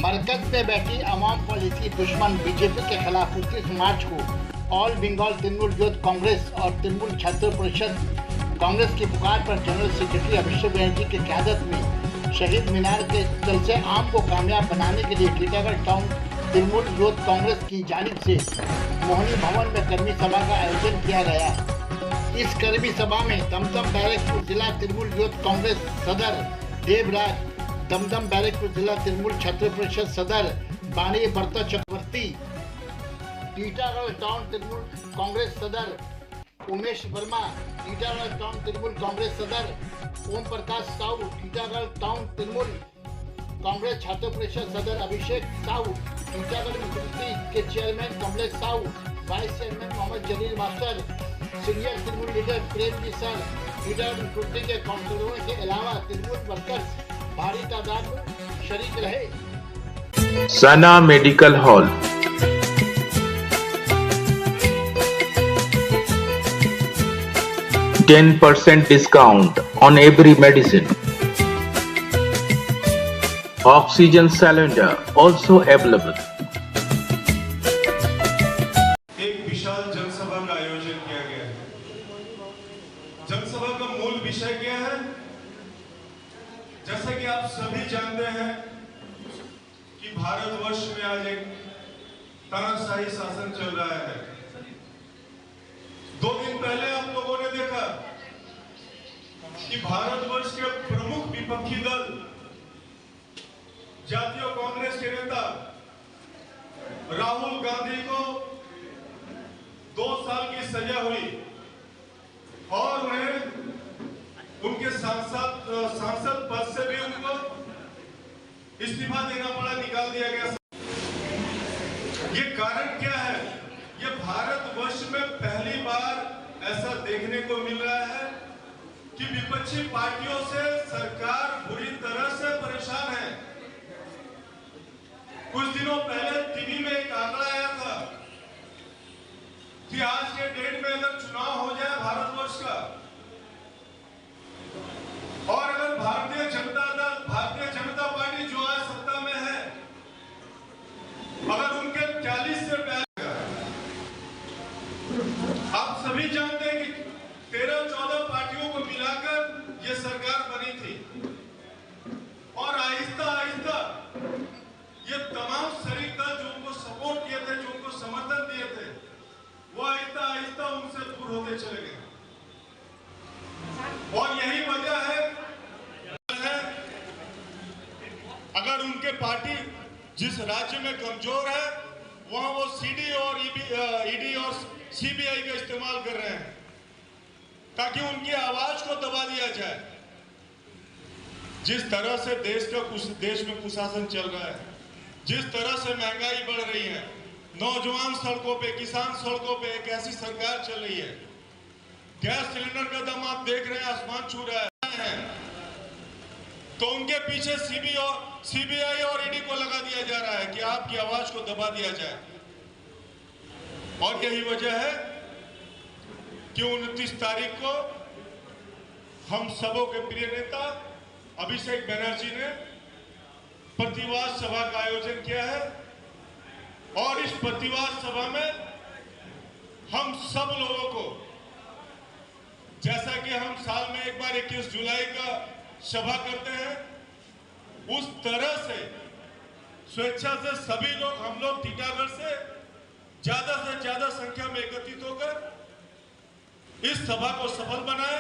मरकज में बैठी अवाम पॉलिसी दुश्मन बीजेपी के खिलाफ 29 मार्च को ऑल बंगाल तृणमूल यूथ कांग्रेस और तृणमूल छात्र परिषद कांग्रेस की पुकार पर जनरल सेक्रेटरी अभिषेक बनर्जी की क़यादत में शहीद मीनार के जलसे आम को कामयाब बनाने के लिए टीटागढ़ टाउन तृणमूल यूथ कांग्रेस की जानिब से मोहनी भवन में कर्मी सभा का आयोजन किया गया। इस कर्मी सभा में दमदम बैरकपुर जिला तृणमूल यूथ कांग्रेस सदर देवराज, दमदम बैरकपुर जिला तृणमूल छात्र परिषद सदर बानी बर्ता चक्रवर्ती, टीटागढ़ टाउन तृणमूल कांग्रेस सदर उमेश वर्मा, टीटागढ़ टाउन तृणमूल कांग्रेस सदर ओम प्रकाश साहू, टीटागढ़ टाउन तृणमूल कांग्रेस छात्र परिषद सदर अभिषेक साहू, टीटागढ़ म्यूनिसिपैलिटी के chairman Kamlesh Sahu, vice chairman Mohammad Jalil master, senior Trinamool leader Prem ji sir, Titagarh municipality के काउंसिलरों के अलावा तृणमूल वर्कर्स भारी तादाद में शरीक रहे। सना medical hall 10% discount on every medicine. Oxygen cylinder also available. एक विशाल जनसभा का आयोजन किया गया है। जनसभा का मूल विषय क्या है? जैसा कि आप सभी जानते हैं कि भारतवर्ष में आज एक तानाशाही शासन चल रहा है। 2 दिन पहले आप लोगों ने देखा कि भारतवर्ष के प्रमुख विपक्षी दल जातीय कांग्रेस के नेता राहुल गांधी को 2 साल की सजा हुई और उन्हें उनके सांसद पद से भी उनको इस्तीफा देना पड़ा, निकाल दिया गया। ये कारण क्या है? ये भारतवर्ष में पहली बार ऐसा देखने को मिल रहा है कि विपक्षी पार्टियों से सरकार बुरी तरह से परेशान है। कुछ दिनों पहले टीवी में एक आंकड़ा आया था कि आज के डेट में अगर चुनाव हो जाए भारतवर्ष का और अगर भारतीय जनता पार्टी जो आज सत्ता में है, अगर उनके 40 से आप सभी जानते हैं कि 13-14 पार्टियों को मिलाकर ये सरकार बनी थी और आहिस्ता आहिस्ता ये तमाम शरीक दल जो उनको सपोर्ट किए थे, जो उनको समर्थन दिए थे, वो आहिस्ता आहिस्ता उनसे दूर होते चले गए। और यही वजह है अगर उनके पार्टी जिस राज्य में कमजोर है वहां वो सीडी और ईडी और सीबीआई का इस्तेमाल कर रहे हैं ताकि उनकी आवाज को दबा दिया जाए। जिस तरह से देश में कुशासन चल रहा है, जिस तरह से महंगाई बढ़ रही है, नौजवान सड़कों पे, किसान सड़कों पे, एक ऐसी सरकार चल रही है, गैस सिलेंडर का दाम आप देख रहे हैं आसमान छू रहा है, तो उनके पीछे सीबीआई और ईडी को लगा दिया जा रहा है कि आपकी आवाज को दबा दिया जाए। और यही वजह है कि 29 तारीख को हम सबों के प्रिय नेता अभिषेक बनर्जी ने प्रतिवाद सभा का आयोजन किया है और इस प्रतिवाद सभा में हम सब लोगों को, जैसा कि हम साल में एक बार 21 जुलाई का सभा करते हैं, उस तरह से स्वेच्छा से सभी लोग, हम लोग टीटागढ़ से ज्यादा संख्या में एकत्रित होकर इस सभा को सफल बनाए